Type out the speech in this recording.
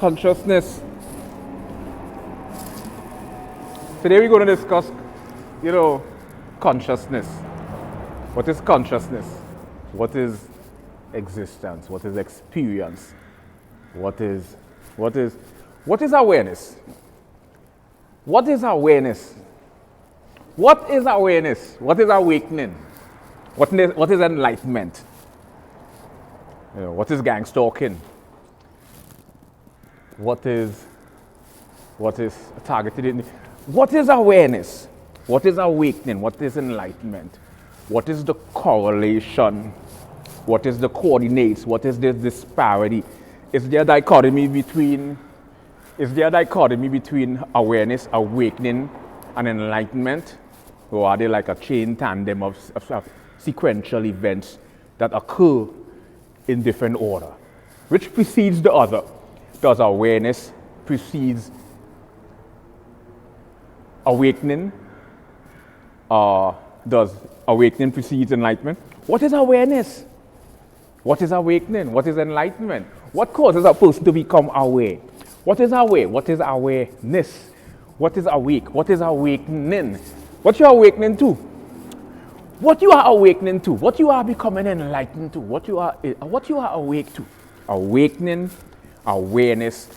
consciousness. Today we're going to discuss, consciousness. What is consciousness? What is existence? What is experience? What is awareness? What is awareness? What is awareness? What is awakening? What is enlightenment? What is gangstalking? What is targeted in? What is awareness? What is awakening? What is enlightenment? What is the correlation? What is the coordinates? What is the disparity? Is there a dichotomy between awareness, awakening, and enlightenment? Or are they like a chain tandem of sequential events that occur in different order? Which precedes the other? Does awareness precedes awakening? Does awakening precedes enlightenment? What is awareness? What is awakening? What is enlightenment? What causes a person to become aware? What is aware? What is awareness? What is awake? What is awakening? What you are awakening to? What you are awakening to? What you are becoming enlightened to? What you are awake to? Awakening, awareness,